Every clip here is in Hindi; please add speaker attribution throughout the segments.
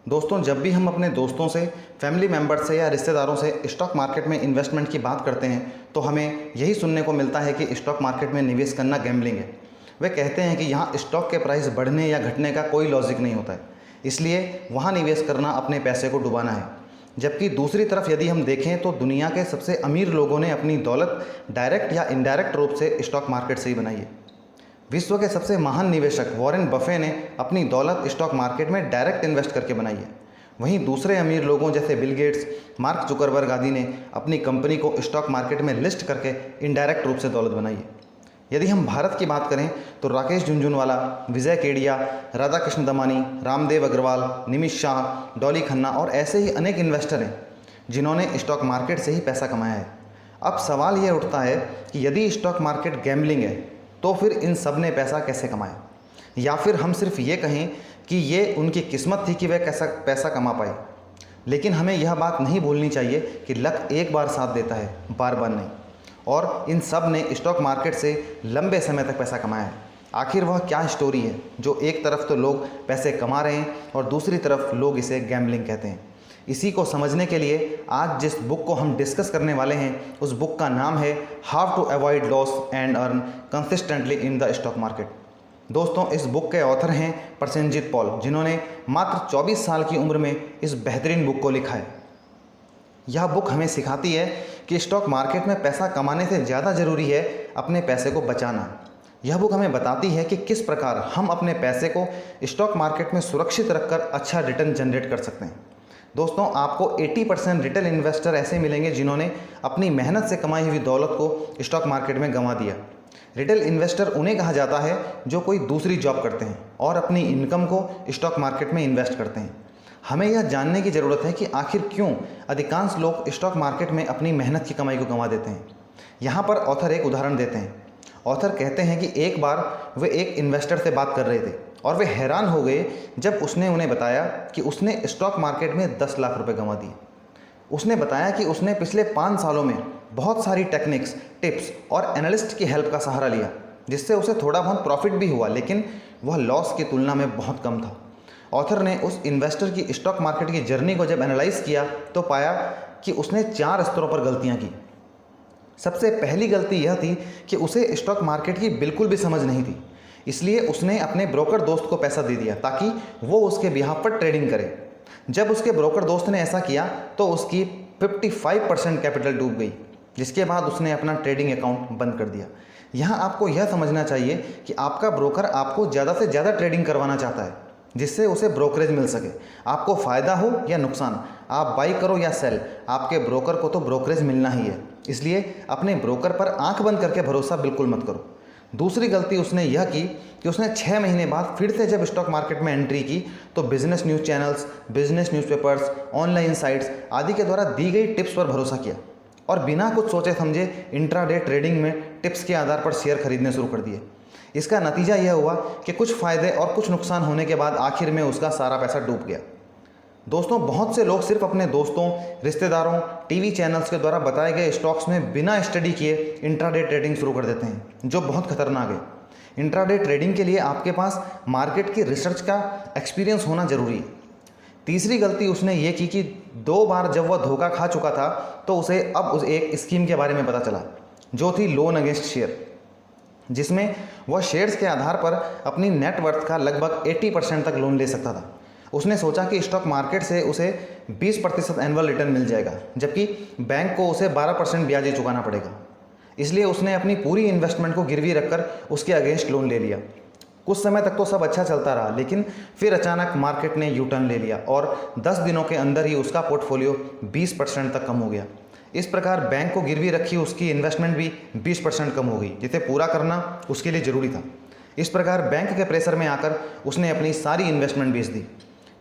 Speaker 1: दोस्तों, जब भी हम अपने दोस्तों से, फैमिली मेम्बर से या रिश्तेदारों से स्टॉक मार्केट में इन्वेस्टमेंट की बात करते हैं तो हमें यही सुनने को मिलता है कि स्टॉक मार्केट में निवेश करना गैम्बलिंग है। वे कहते हैं कि यहाँ स्टॉक के प्राइस बढ़ने या घटने का कोई लॉजिक नहीं होता है, इसलिए वहाँ निवेश करना अपने पैसे को डुबाना है। जबकि दूसरी तरफ यदि हम देखें तो दुनिया के सबसे अमीर लोगों ने अपनी दौलत डायरेक्ट या इनडायरेक्ट रूप से स्टॉक मार्केट से ही बनाई है। विश्व के सबसे महान निवेशक वॉरेन बफे ने अपनी दौलत स्टॉक मार्केट में डायरेक्ट इन्वेस्ट करके बनाई है। वहीं दूसरे अमीर लोगों जैसे बिल गेट्स, मार्क जुकरबर्ग आदि ने अपनी कंपनी को स्टॉक मार्केट में लिस्ट करके इनडायरेक्ट रूप से दौलत बनाई है। यदि हम भारत की बात करें तो राकेश झुनझुनवाला, विजय केडिया, राधा कृष्ण दमानी, रामदेव अग्रवाल, निमित शाह, डॉली खन्ना और ऐसे ही अनेक इन्वेस्टर हैं जिन्होंने स्टॉक मार्केट से ही पैसा कमाया है। अब सवाल यह उठता है कि यदि स्टॉक मार्केट गैम्बलिंग है तो फिर इन सब ने पैसा कैसे कमाया, या फिर हम सिर्फ ये कहें कि ये उनकी किस्मत थी कि वे कैसा पैसा कमा पाए। लेकिन हमें यह बात नहीं भूलनी चाहिए कि लक एक बार साथ देता है, बार बार नहीं। और इन सब ने स्टॉक मार्केट से लंबे समय तक पैसा कमाया है। आखिर वह क्या स्टोरी है जो एक तरफ तो लोग पैसे कमा रहे हैं और दूसरी तरफ लोग इसे गैम्बलिंग कहते हैं। इसी को समझने के लिए आज जिस बुक को हम डिस्कस करने वाले हैं उस बुक का नाम है how to avoid loss and earn consistently in the stock market. दोस्तों, इस बुक के ऑथर हैं प्रसेनजीत पॉल, जिन्होंने मात्र 24 साल की उम्र में इस बेहतरीन बुक को लिखा है। यह बुक हमें सिखाती है कि स्टॉक मार्केट में पैसा कमाने से ज़्यादा ज़रूरी है अपने पैसे को बचाना। यह बुक हमें बताती है कि किस प्रकार हम अपने पैसे को स्टॉक मार्केट में सुरक्षित रखकर अच्छा रिटर्न जनरेट कर सकते हैं। दोस्तों, आपको 80% रिटेल इन्वेस्टर ऐसे मिलेंगे जिन्होंने अपनी मेहनत से कमाई हुई दौलत को स्टॉक मार्केट में गंवा दिया। रिटेल इन्वेस्टर उन्हें कहा जाता है जो कोई दूसरी जॉब करते हैं और अपनी इनकम को स्टॉक मार्केट में इन्वेस्ट करते हैं। हमें यह जानने की ज़रूरत है कि आखिर क्यों अधिकांश लोग स्टॉक मार्केट में अपनी मेहनत की कमाई को गंवा देते हैं। यहाँ पर ऑथर एक उदाहरण देते हैं। ऑथर कहते हैं कि एक बार वे एक इन्वेस्टर से बात कर रहे थे और वे हैरान हो गए जब उसने उन्हें बताया कि उसने स्टॉक मार्केट में 10 लाख रुपए गंवा दिए। उसने बताया कि उसने पिछले 5 सालों में बहुत सारी टेक्निक्स, टिप्स और एनालिस्ट की हेल्प का सहारा लिया, जिससे उसे थोड़ा बहुत प्रॉफिट भी हुआ, लेकिन वह लॉस की तुलना में बहुत कम था। ऑथर ने उस इन्वेस्टर की स्टॉक मार्केट की जर्नी को जब एनालाइज किया तो पाया कि उसने 4 स्तरों पर गलतियाँ की। सबसे पहली गलती यह थी कि उसे स्टॉक मार्केट की बिल्कुल भी समझ नहीं थी, इसलिए उसने अपने ब्रोकर दोस्त को पैसा दे दिया ताकि वो उसके बिहाफ पर ट्रेडिंग करे। जब उसके ब्रोकर दोस्त ने ऐसा किया तो उसकी 55% कैपिटल डूब गई, जिसके बाद उसने अपना ट्रेडिंग अकाउंट बंद कर दिया। यहाँ आपको यह समझना चाहिए कि आपका ब्रोकर आपको ज़्यादा से ज़्यादा ट्रेडिंग करवाना चाहता है, जिससे उसे ब्रोकरेज मिल सके। आपको फ़ायदा हो या नुकसान, आप बाई करो या सेल, आपके ब्रोकर को तो ब्रोकरेज मिलना ही है। इसलिए अपने ब्रोकर पर आंख बंद करके भरोसा बिल्कुल मत करो। दूसरी गलती उसने यह की कि उसने 6 महीने बाद फिर से जब स्टॉक मार्केट में एंट्री की तो business news channels, business newspapers, online sites आदि के द्वारा दी गई टिप्स पर भरोसा किया और बिना कुछ सोचे समझे इंट्राडे ट्रेडिंग में टिप्स के आधार पर शेयर खरीदने शुरू कर दिए। इसका नतीजा यह हुआ कि कुछ फ़ायदे और कुछ नुकसान होने के बाद आखिर में उसका सारा पैसा डूब गया। दोस्तों, बहुत से लोग सिर्फ अपने दोस्तों, रिश्तेदारों, टीवी चैनल्स के द्वारा बताए गए स्टॉक्स में बिना स्टडी किए इंट्राडे ट्रेडिंग शुरू कर देते हैं, जो बहुत खतरनाक है। इंट्राडे ट्रेडिंग के लिए आपके पास मार्केट की रिसर्च का एक्सपीरियंस होना जरूरी है। तीसरी गलती उसने ये की कि 2 बार जब वह धोखा खा चुका था तो उसे अब उस एक स्कीम के बारे में पता चला, जो थी लोन अगेंस्ट शेयर, जिसमें वह शेयर्स के आधार पर अपनी नेटवर्थ का लगभग 80% तक लोन ले सकता था। उसने सोचा कि स्टॉक मार्केट से उसे 20% एनुअल रिटर्न मिल जाएगा, जबकि बैंक को उसे 12% ब्याज ही चुकाना पड़ेगा। इसलिए उसने अपनी पूरी इन्वेस्टमेंट को गिरवी रखकर उसके अगेंस्ट लोन ले लिया। कुछ समय तक तो सब अच्छा चलता रहा, लेकिन फिर अचानक मार्केट ने यू टर्न ले लिया और 10 दिनों के अंदर ही उसका पोर्टफोलियो 20% तक कम हो गया। इस प्रकार बैंक को गिरवी रखी उसकी इन्वेस्टमेंट भी 20% कम हो गई, जिसे पूरा करना उसके लिए ज़रूरी था। इस प्रकार बैंक के प्रेशर में आकर उसने अपनी सारी इन्वेस्टमेंट बेच दी।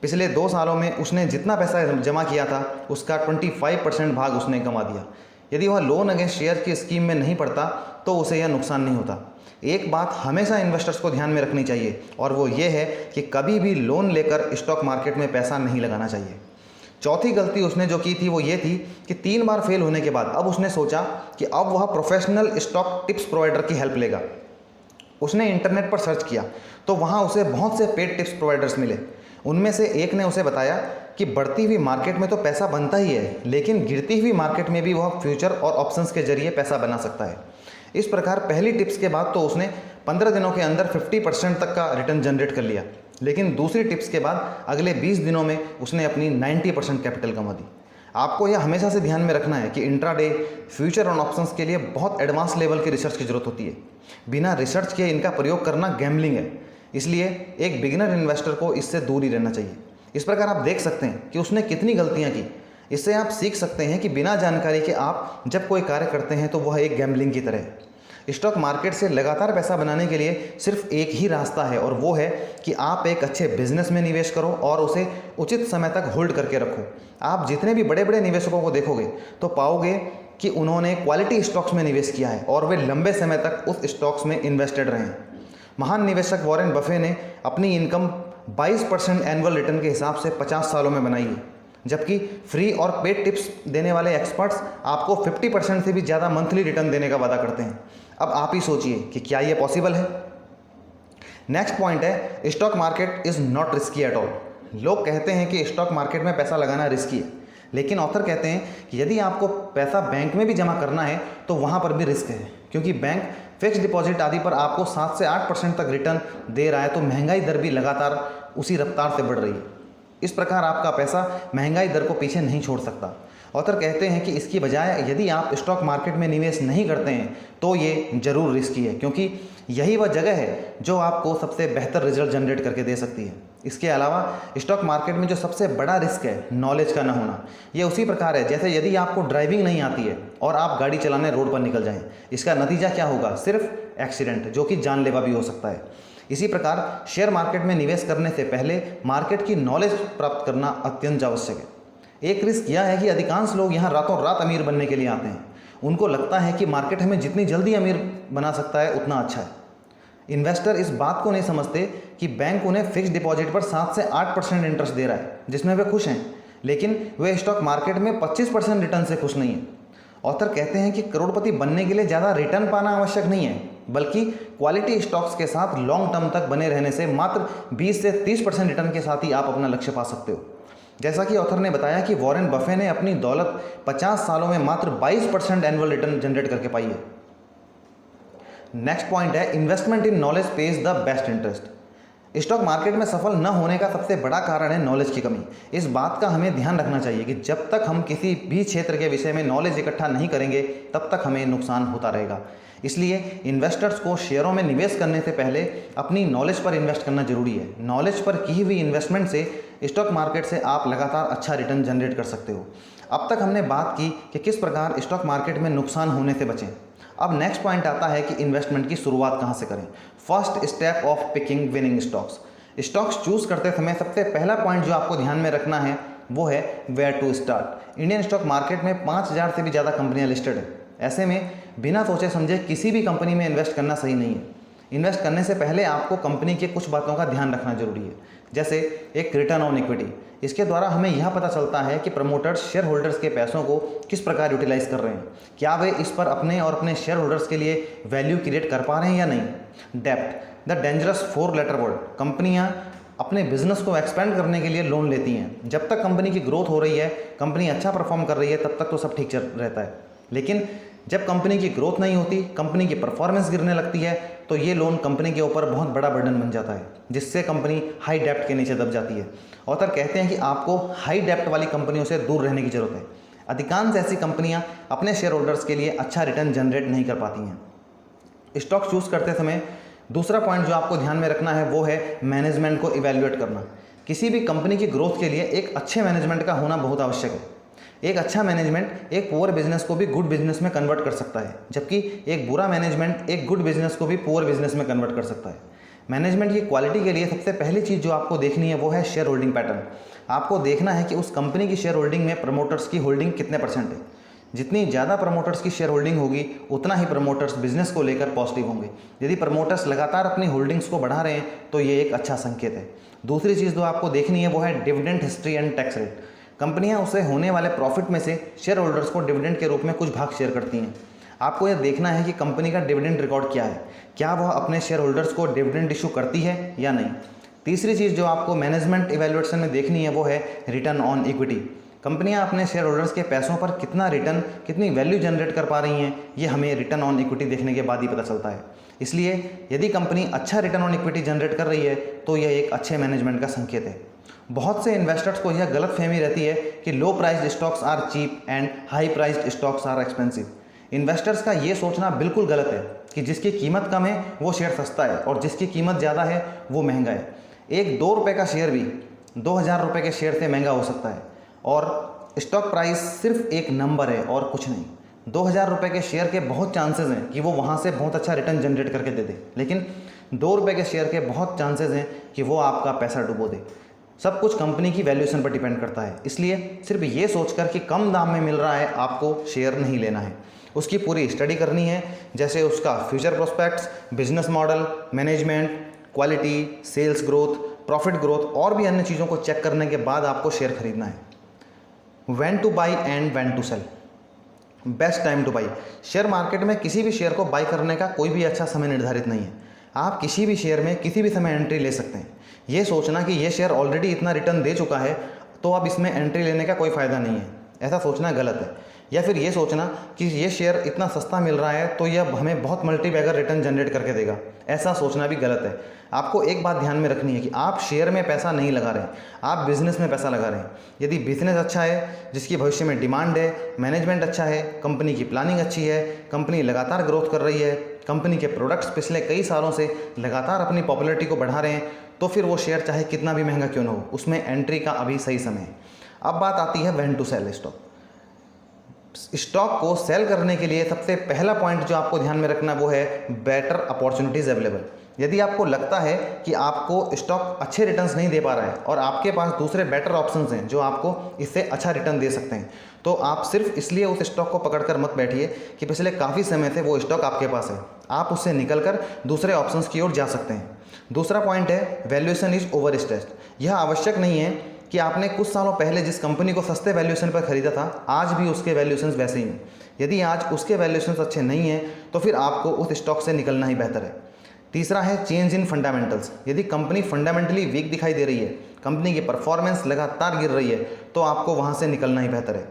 Speaker 1: पिछले 2 सालों में उसने जितना पैसा जमा किया था उसका 25% भाग उसने कमा दिया। यदि वह लोन अगेंस्ट शेयर की स्कीम में नहीं पड़ता तो उसे यह नुकसान नहीं होता। एक बात हमेशा इन्वेस्टर्स को ध्यान में रखनी चाहिए और वो ये है कि कभी भी लोन लेकर स्टॉक मार्केट में पैसा नहीं लगाना चाहिए। चौथी गलती उसने जो की थी वो ये थी कि 3 बार फेल होने के बाद अब उसने सोचा कि अब वह प्रोफेशनल स्टॉक टिप्स प्रोवाइडर की हेल्प लेगा। उसने इंटरनेट पर सर्च किया तो वहाँ उसे बहुत से पेड टिप्स प्रोवाइडर्स मिले। उनमें से एक ने उसे बताया कि बढ़ती हुई मार्केट में तो पैसा बनता ही है, लेकिन गिरती हुई मार्केट में भी वह फ्यूचर और ऑप्शंस के जरिए पैसा बना सकता है। इस प्रकार पहली टिप्स के बाद तो उसने 15 दिनों के अंदर 50% तक का रिटर्न जनरेट कर लिया, लेकिन दूसरी टिप्स के बाद अगले 20 दिनों में उसने अपनी 90% कैपिटल कमा दी। आपको यह हमेशा से ध्यान में रखना है कि इंट्राडे, फ्यूचर और ऑप्शंस के लिए बहुत एडवांस लेवल की रिसर्च की ज़रूरत होती है। बिना रिसर्च के इनका प्रयोग करना गैम्बलिंग है, इसलिए एक बिगिनर इन्वेस्टर को इससे दूर ही रहना चाहिए। इस प्रकार आप देख सकते हैं कि उसने कितनी गलतियां की। इससे आप सीख सकते हैं कि बिना जानकारी के आप जब कोई कार्य करते हैं तो वह एक गैम्बलिंग की तरह है। स्टॉक मार्केट से लगातार पैसा बनाने के लिए सिर्फ एक ही रास्ता है, और वो है कि आप एक अच्छे बिजनेस में निवेश करो और उसे उचित समय तक होल्ड करके रखो। आप जितने भी बड़े बड़े निवेशकों को देखोगे तो पाओगे कि उन्होंने क्वालिटी स्टॉक्स में निवेश किया है और वे लंबे समय तक उस स्टॉक्स में इन्वेस्टेड रहे हैं। महान निवेशक वॉरेन बफे ने अपनी इनकम 22% एनुअल रिटर्न के हिसाब से 50 सालों में बनाई है, जबकि फ्री और पेड टिप्स देने वाले एक्सपर्ट्स आपको 50% से भी ज़्यादा मंथली रिटर्न देने का वादा करते हैं। अब आप ही सोचिए कि क्या ये पॉसिबल है। नेक्स्ट पॉइंट है, stock market is not risky at all. लोग कहते हैं कि स्टॉक मार्केट में पैसा लगाना रिस्की है, लेकिन ऑथर कहते हैं कि यदि आपको पैसा बैंक में भी जमा करना है तो वहाँ पर भी रिस्क है, क्योंकि बैंक फिक्स डिपॉजिट आदि पर आपको 7 से 8% तक रिटर्न दे रहा है, तो महंगाई दर भी लगातार उसी रफ्तार से बढ़ रही है। इस प्रकार आपका पैसा महंगाई दर को पीछे नहीं छोड़ सकता। ऑथर कहते हैं कि इसकी बजाय यदि आप स्टॉक मार्केट में निवेश नहीं करते हैं तो ये ज़रूर रिस्की है, क्योंकि यही वह जगह है जो आपको सबसे बेहतर रिजल्ट जनरेट करके दे सकती है। इसके अलावा स्टॉक मार्केट में जो सबसे बड़ा रिस्क है नॉलेज का ना होना, ये उसी प्रकार है जैसे यदि आपको ड्राइविंग नहीं आती है और आप गाड़ी चलाने रोड पर निकल जाएं, इसका नतीजा क्या होगा? सिर्फ एक्सीडेंट, जो कि जानलेवा भी हो सकता है। इसी प्रकार शेयर मार्केट में निवेश करने से पहले मार्केट की नॉलेज प्राप्त करना अत्यंत आवश्यक है। एक रिस्क यह है कि अधिकांश लोग यहाँ रातों रात अमीर बनने के लिए आते हैं। उनको लगता है कि मार्केट हमें जितनी जल्दी अमीर बना सकता है उतना अच्छा है। इन्वेस्टर इस बात को नहीं समझते कि बैंक उन्हें फिक्स डिपॉजिट पर 7 से 8% इंटरेस्ट दे रहा है, जिसमें वे खुश हैं, लेकिन वे स्टॉक मार्केट में 25% रिटर्न से खुश नहीं हैं। ऑथर कहते हैं कि करोड़पति बनने के लिए ज़्यादा रिटर्न पाना आवश्यक नहीं है, बल्कि क्वालिटी स्टॉक्स के साथ लॉन्ग टर्म तक बने रहने से मात्र 20 से 30% रिटर्न के साथ ही आप अपना लक्ष्य पा सकते हो। जैसा कि ऑथर ने बताया कि वॉरेन बफे ने अपनी दौलत 50 सालों में मात्र 22% एनुअल रिटर्न जनरेट करके पाई है। नेक्स्ट पॉइंट है, investment in knowledge page the best interest. Stock market में सफल न होने का सबसे बड़ा कारण है नॉलेज की कमी। इस बात का हमें ध्यान रखना चाहिए कि जब तक हम किसी भी क्षेत्र के विषय में नॉलेज इकट्ठा नहीं करेंगे तब तक हमें नुकसान होता रहेगा। इसलिए इन्वेस्टर्स को शेयरों में निवेश करने से पहले अपनी नॉलेज पर इन्वेस्ट करना जरूरी है। नॉलेज पर की हुई इन्वेस्टमेंट से स्टॉक मार्केट से आप लगातार अच्छा रिटर्न जनरेट कर सकते हो। अब तक हमने बात की कि किस प्रकार स्टॉक मार्केट में नुकसान होने से बचें। अब नेक्स्ट पॉइंट आता है कि इन्वेस्टमेंट की शुरुआत कहाँ से करें। First step of picking winning stocks. Stocks choose करते समय सबसे पहला पॉइंट जो आपको ध्यान में रखना है वो है where to start. Indian stock market में 5000 से भी ज़्यादा कंपनियां लिस्टेड है। ऐसे में बिना सोचे समझे किसी भी कंपनी में इन्वेस्ट करना सही नहीं है। इन्वेस्ट करने से पहले आपको कंपनी के कुछ बातों का ध्यान रखना जरूरी है, जैसे एक रिटर्न ऑन इक्विटी। इसके द्वारा हमें यह पता चलता है कि प्रमोटर्स शेयर होल्डर्स के पैसों को किस प्रकार यूटिलाइज कर रहे हैं, क्या वे इस पर अपने और अपने शेयर होल्डर्स के लिए वैल्यू क्रिएट कर पा रहे हैं या नहीं। Depth, the dangerous 4 letter word. कंपनियां अपने बिजनेस को एक्सपेंड करने के लिए लोन लेती हैं। जब तक कंपनी की ग्रोथ हो रही है, कंपनी अच्छा परफॉर्म कर रही है, तब तक तो सब ठीक चल रहता है, लेकिन जब कंपनी की ग्रोथ नहीं होती, कंपनी की परफॉर्मेंस गिरने लगती है, तो ये लोन कंपनी के ऊपर बहुत बड़ा बर्डन बन जाता है, जिससे कंपनी हाई डेप्ट के नीचे दब जाती है। ऑथर कहते हैं कि आपको हाई डेप्ट वाली कंपनियों से दूर रहने की जरूरत है। अधिकांश ऐसी कंपनियां अपने शेयर होल्डर्स के लिए अच्छा रिटर्न जनरेट नहीं कर पाती हैं। स्टॉक चूज करते समय दूसरा पॉइंट जो आपको ध्यान में रखना है वो है मैनेजमेंट को इवैल्यूएट करना। किसी भी कंपनी की ग्रोथ के लिए एक अच्छे मैनेजमेंट का होना बहुत आवश्यक है। एक अच्छा मैनेजमेंट एक पुअर बिजनेस को भी गुड बिजनेस में कन्वर्ट कर सकता है, जबकि एक बुरा मैनेजमेंट एक गुड बिजनेस को भी पुअर बिजनेस में कन्वर्ट कर सकता है। मैनेजमेंट की क्वालिटी के लिए सबसे पहली चीज़ जो आपको देखनी है वो है शेयर होल्डिंग पैटर्न। आपको देखना है कि उस कंपनी की शेयर होल्डिंग में प्रमोटर्स की होल्डिंग कितने परसेंट है। जितनी ज़्यादा प्रमोटर्स की शेयर होल्डिंग होगी उतना ही प्रमोटर्स बिजनेस को लेकर पॉजिटिव होंगे। यदि प्रमोटर्स लगातार अपनी होल्डिंग्स को बढ़ा रहे हैं तो ये एक अच्छा संकेत है। दूसरी चीज़ जो आपको देखनी है वो है dividend history and tax rate. कंपनियां उसे होने वाले प्रॉफिट में से शेयर होल्डर्स को डिविडेंड के रूप में कुछ भाग शेयर करती हैं। आपको यह देखना है कि कंपनी का डिविडेंड रिकॉर्ड क्या है, क्या वह अपने शेयर होल्डर्स को डिविडेंड इशू करती है या नहीं। तीसरी चीज़ जो आपको मैनेजमेंट इवैल्यूएशन में देखनी है वो है रिटर्न ऑन इक्विटी। कंपनियां अपने शेयर होल्डर्स के पैसों पर कितना रिटर्न, कितनी वैल्यू जनरेट कर पा रही हैं, ये हमें रिटर्न ऑन इक्विटी देखने के बाद ही पता चलता है। इसलिए यदि कंपनी अच्छा रिटर्न ऑन इक्विटी जनरेट कर रही है तो यह एक अच्छे मैनेजमेंट का संकेत है। बहुत से इन्वेस्टर्स को यह गलतफहमी रहती है कि low priced stocks are cheap and high priced stocks are expensive. Investors का ये सोचना बिल्कुल गलत है कि जिसकी कीमत कम है वो शेयर सस्ता है और जिसकी कीमत ज़्यादा है वो महंगा है। एक 2 रुपये का शेयर भी 2000 रुपये के शेयर से महंगा हो सकता है और स्टॉक प्राइस सिर्फ एक नंबर है और कुछ नहीं। 2000 रुपये के शेयर के बहुत चांसेस हैं कि वो वहाँ से बहुत अच्छा रिटर्न जनरेट करके दे दे, लेकिन 2 रुपये के शेयर के बहुत चांसेस हैं कि वो आपका पैसा डुबो दे। सब कुछ कंपनी की वैल्यूएशन पर डिपेंड करता है। इसलिए सिर्फ ये सोचकर कि कम दाम में मिल रहा है आपको शेयर नहीं लेना है, उसकी पूरी स्टडी करनी है, जैसे उसका future prospects, business model, management, quality, sales growth, profit growth और भी अन्य चीज़ों को चेक करने के बाद आपको शेयर खरीदना है। When to buy and when to sell, best time to buy. Share market में किसी भी शेयर को बाई करने का कोई भी अच्छा समय निर्धारित नहीं है। आप किसी भी शेयर में किसी भी समय एंट्री ले सकते हैं। ये सोचना कि ये शेयर ऑलरेडी इतना रिटर्न दे चुका है तो अब इसमें एंट्री लेने का कोई फ़ायदा नहीं है, ऐसा सोचना गलत है। या फिर ये सोचना कि ये शेयर इतना सस्ता मिल रहा है तो यह हमें बहुत मल्टीबैगर रिटर्न जनरेट करके देगा, ऐसा सोचना भी गलत है। आपको एक बात ध्यान में रखनी है कि आप शेयर में पैसा नहीं लगा रहे हैं, आप बिजनेस में पैसा लगा रहे हैं। यदि बिजनेस अच्छा है, जिसकी भविष्य में डिमांड है, मैनेजमेंट अच्छा है, कंपनी की प्लानिंग अच्छी है, कंपनी लगातार ग्रोथ कर रही है, कंपनी के प्रोडक्ट्स पिछले कई सालों से लगातार अपनी पॉपुलैरिटी को बढ़ा रहे हैं, तो फिर वो शेयर चाहे कितना भी महंगा क्यों ना हो, उसमें एंट्री का अभी सही समय है। अब बात आती है when to sell stock. Stock को सेल करने के लिए सबसे पहला पॉइंट जो आपको ध्यान में रखना वो है बेटर अपॉर्चुनिटीज़ अवेलेबल। यदि आपको लगता है कि आपको स्टॉक अच्छे रिटर्न्स नहीं दे पा रहा है और आपके पास दूसरे बेटर ऑप्शंस हैं जो आपको इससे अच्छा रिटर्न दे सकते हैं, तो आप सिर्फ इसलिए उस स्टॉक को पकड़कर मत बैठिए कि पिछले काफ़ी समय से वो स्टॉक आपके पास है। आप उससे निकलकर दूसरे ऑप्शंस की ओर जा सकते हैं। दूसरा पॉइंट है वैल्यूएशन इज ओवर स्ट्रेस्ड। यह आवश्यक नहीं है कि आपने कुछ सालों पहले जिस कंपनी को सस्ते वैल्यूएशन पर खरीदा था आज भी उसके वैल्यूएशंस वैसे ही हैं। यदि आज उसके वैल्यूएशंस अच्छे नहीं हैं तो फिर आपको उस स्टॉक से निकलना ही बेहतर है। तीसरा है चेंज इन फंडामेंटल्स। यदि कंपनी फंडामेंटली वीक दिखाई दे रही है, कंपनी की परफॉर्मेंस लगातार गिर रही है, तो आपको वहाँ से निकलना ही बेहतर है।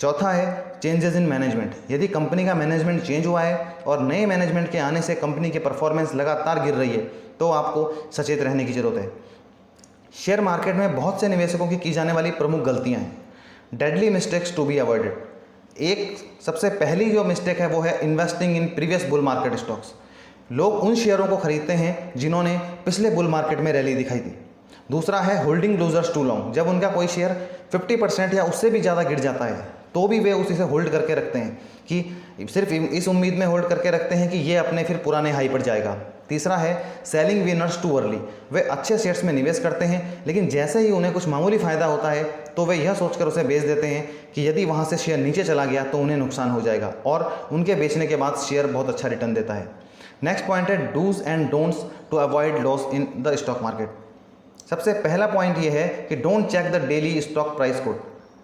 Speaker 1: चौथा है चेंजेस इन मैनेजमेंट। यदि कंपनी का मैनेजमेंट चेंज हुआ है और नए मैनेजमेंट के आने से कंपनी की परफॉर्मेंस लगातार गिर रही है तो आपको सचेत रहने की ज़रूरत है। शेयर मार्केट में बहुत से निवेशकों की जाने वाली प्रमुख गलतियां हैं, deadly mistakes to be avoided. एक सबसे पहली जो मिस्टेक है वो है investing in previous bull market stocks. लोग उन शेयरों को खरीदते हैं जिन्होंने पिछले बुल मार्केट में रैली दिखाई थी। दूसरा है होल्डिंग लूजर्स टू लॉन्ग। जब उनका कोई शेयर 50% या उससे भी ज़्यादा गिर जाता है तो भी वे उसी से होल्ड करके रखते हैं कि सिर्फ इस उम्मीद में होल्ड करके रखते हैं कि ये अपने फिर पुराने हाई पर जाएगा। तीसरा है सेलिंग विनर्स टू अर्ली। वे अच्छे शेयर्स में निवेश करते हैं लेकिन जैसे ही उन्हें कुछ मामूली फ़ायदा होता है तो वे यह सोचकर उसे बेच देते हैं कि यदि वहाँ से शेयर नीचे चला गया तो उन्हें नुकसान हो जाएगा और उनके बेचने के बाद शेयर बहुत अच्छा रिटर्न देता है। नेक्स्ट पॉइंट है dos and don'ts to avoid loss in the stock market. सबसे पहला पॉइंट ये है कि don't check the daily stock price code.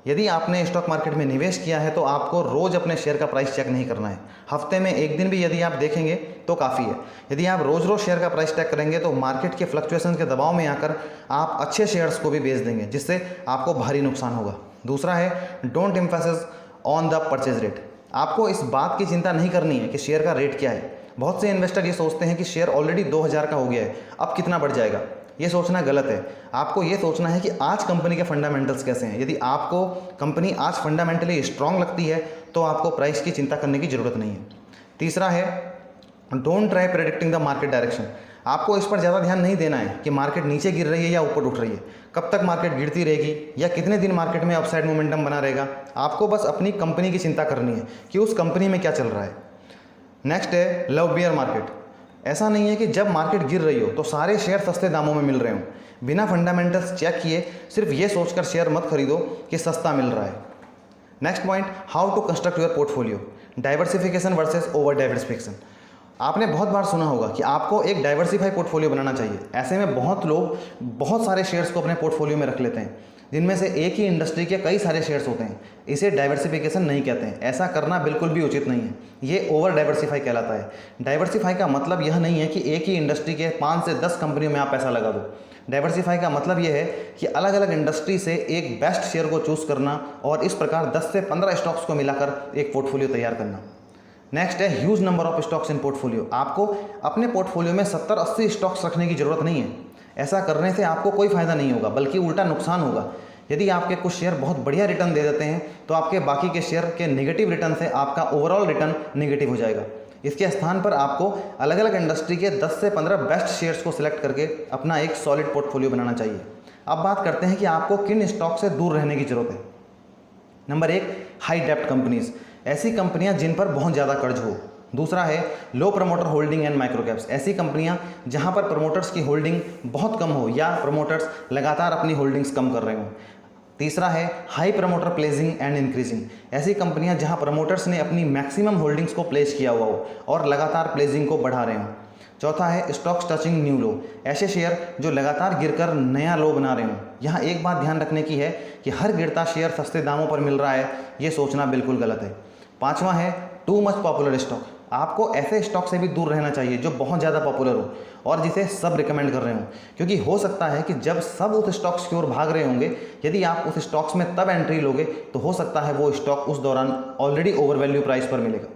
Speaker 1: यदि आपने स्टॉक मार्केट में निवेश किया है तो आपको रोज़ अपने शेयर का प्राइस चेक नहीं करना है। हफ्ते में एक दिन भी यदि आप देखेंगे तो काफ़ी है। यदि आप रोज़ रोज़ शेयर का प्राइस चेक करेंगे तो मार्केट के फ्लक्चुएशन के दबाव में आकर आप अच्छे शेयर्स को भी बेच देंगे जिससे आपको भारी नुकसान होगा। दूसरा है don't emphasis on the purchase rate. आपको इस बात की चिंता नहीं करनी है कि शेयर का रेट क्या है। बहुत से इन्वेस्टर ये सोचते हैं कि शेयर ऑलरेडी 2000 का हो गया है, अब कितना बढ़ जाएगा। ये सोचना गलत है। आपको ये सोचना है कि आज कंपनी के फंडामेंटल्स कैसे हैं। यदि आपको कंपनी आज फंडामेंटली स्ट्रांग लगती है तो आपको प्राइस की चिंता करने की ज़रूरत नहीं है। तीसरा है don't try predicting the market direction. आपको इस पर ज़्यादा ध्यान नहीं देना है कि मार्केट नीचे गिर रही है या ऊपर उठ रही है, कब तक मार्केट गिरती रहेगी या कितने दिन मार्केट में अपसाइड मोमेंटम बना रहेगा। आपको बस अपनी कंपनी की चिंता करनी है कि उस कंपनी में क्या चल रहा है। नेक्स्ट है लव बियर मार्केट। ऐसा नहीं है कि जब मार्केट गिर रही हो तो सारे शेयर सस्ते दामों में मिल रहे हों। बिना फंडामेंटल्स चेक किए सिर्फ ये सोचकर शेयर मत खरीदो कि सस्ता मिल रहा है। Next point how to construct your portfolio, diversification versus over diversification. आपने बहुत बार सुना होगा कि आपको एक डाइवर्सिफाई पोर्टफोलियो बनाना चाहिए। ऐसे में बहुत लोग बहुत सारे शेयर्स को अपने पोर्टफोलियो में रख लेते हैं जिनमें से एक ही इंडस्ट्री के कई सारे शेयर्स होते हैं। इसे डाइवर्सिफिकेशन नहीं कहते हैं, ऐसा करना बिल्कुल भी उचित नहीं है, ये ओवर डाइवर्सिफाई कहलाता है। डाइवर्सिफाई का मतलब यह नहीं है कि एक ही इंडस्ट्री के 5 से 10 कंपनियों में आप पैसा लगा दो। डाइवर्सिफाई का मतलब यह है कि अलग अलग इंडस्ट्री से एक बेस्ट शेयर को चूज़ करना और इस प्रकार 10 से 15 स्टॉक्स को मिलाकर एक पोर्टफोलियो तैयार करना। नेक्स्ट है huge number of stocks in portfolio. आपको अपने पोर्टफोलियो में 70-80 स्टॉक्स रखने की ज़रूरत नहीं है। ऐसा करने से आपको कोई फ़ायदा नहीं होगा, बल्कि उल्टा नुकसान होगा। यदि आपके कुछ शेयर बहुत बढ़िया रिटर्न दे देते हैं तो आपके बाकी के शेयर के नेगेटिव रिटर्न से आपका ओवरऑल रिटर्न नेगेटिव हो जाएगा। इसके स्थान पर आपको अलग अलग इंडस्ट्री के 10 से 15 बेस्ट शेयर्स को सिलेक्ट करके अपना एक सॉलिड पोर्टफोलियो बनाना चाहिए। अब बात करते हैं कि आपको किन स्टॉक से दूर रहने की ज़रूरत है। नंबर 1, हाई डेप्ट कंपनीज, ऐसी कंपनियां जिन पर बहुत ज़्यादा कर्ज हो। दूसरा है low promoter holding and micro caps, ऐसी कंपनियां जहां पर प्रमोटर्स की होल्डिंग बहुत कम हो या प्रमोटर्स लगातार अपनी होल्डिंग्स कम कर रहे हों। तीसरा है high promoter placing and increasing, ऐसी कंपनियां जहां प्रमोटर्स ने अपनी मैक्सिमम होल्डिंग्स को प्लेस किया हुआ हो और लगातार प्लेसिंग को बढ़ा रहे हों। चौथा है स्टॉक्स टचिंग न्यू लो, ऐसे शेयर जो लगातार गिरकर नया लो बना रहे हों। यहाँ एक बात ध्यान रखने की है कि हर गिरता शेयर सस्ते दामों पर मिल रहा है, ये सोचना बिल्कुल गलत है। पांचवा है टू मच पॉपुलर स्टॉक, आपको ऐसे स्टॉक से भी दूर रहना चाहिए जो बहुत ज़्यादा पॉपुलर हो और जिसे सब रिकमेंड कर रहे हों, क्योंकि हो सकता है कि जब सब उस स्टॉक्स की ओर भाग रहे होंगे, यदि आप उस स्टॉक्स में तब एंट्री लोगे तो हो सकता है वो स्टॉक उस दौरान ऑलरेडी ओवर वैल्यू प्राइस पर मिलेगा।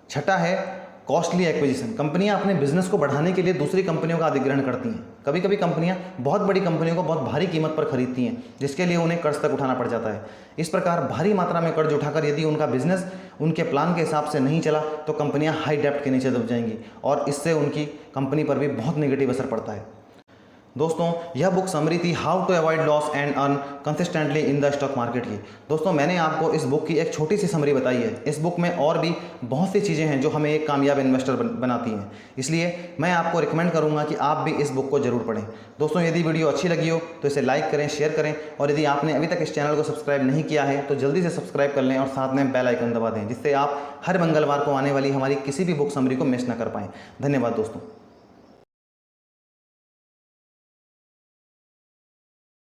Speaker 1: छठा है कॉस्टली एक्विजिशन, कंपनियां अपने बिजनेस को बढ़ाने के लिए दूसरी कंपनियों का अधिग्रहण करती हैं। कभी कभी कंपनियां बहुत बड़ी कंपनियों को बहुत भारी कीमत पर खरीदती हैं, जिसके लिए उन्हें कर्ज तक उठाना पड़ जाता है। इस प्रकार भारी मात्रा में कर्ज उठाकर यदि उनका बिजनेस उनके प्लान के हिसाब से नहीं चला तो कंपनियां हाई डेप्ट के नीचे दब जाएंगी और इससे उनकी कंपनी पर भी बहुत नेगेटिव असर पड़ता है। दोस्तों, यह बुक समरी थी how to avoid loss and earn consistently in the stock market की। दोस्तों, मैंने आपको इस बुक की एक छोटी सी समरी बताई है। इस बुक में और भी बहुत सी चीज़ें हैं जो हमें एक कामयाब इन्वेस्टर बनाती हैं, इसलिए मैं आपको रिकमेंड करूंगा कि आप भी इस बुक को जरूर पढ़ें। दोस्तों, यदि वीडियो अच्छी लगी हो तो इसे लाइक करें, शेयर करें और यदि आपने अभी तक इस चैनल को सब्सक्राइब नहीं किया है तो जल्दी से सब्सक्राइब कर लें और साथ में बेल आइकन दबा दें, जिससे आप हर मंगलवार को आने वाली हमारी किसी भी बुक समरी को मिस ना कर पाएँ। धन्यवाद दोस्तों।